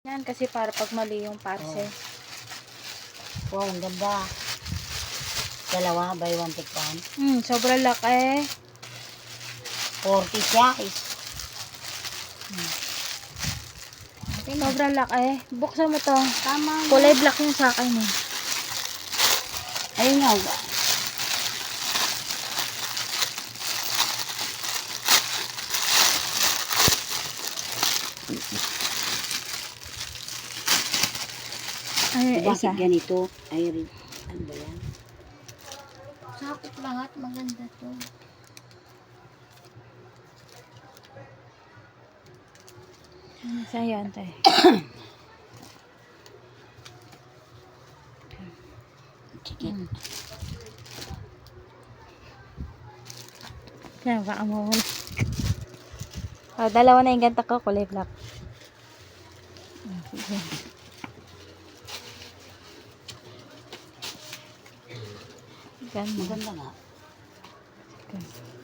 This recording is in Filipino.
Yan kasi para pag mali yung parcel. Wow, ang ganda. Dalawa, buy one take one. Sobrang laki. 40 siya. Sobrang laki. Buksan mo to. Tama. Kulay black yung sa akin eh. Ayun nga. Ay, isa. Bakit ganito? Ay, ano ba yan? Sakit lahat, maganda to. Isa yan, tayo. Sige. Kaya baka mawala. Dalawa na yung ganta ko, kulay black. Sige. Ganda. Maganda nga. Sige.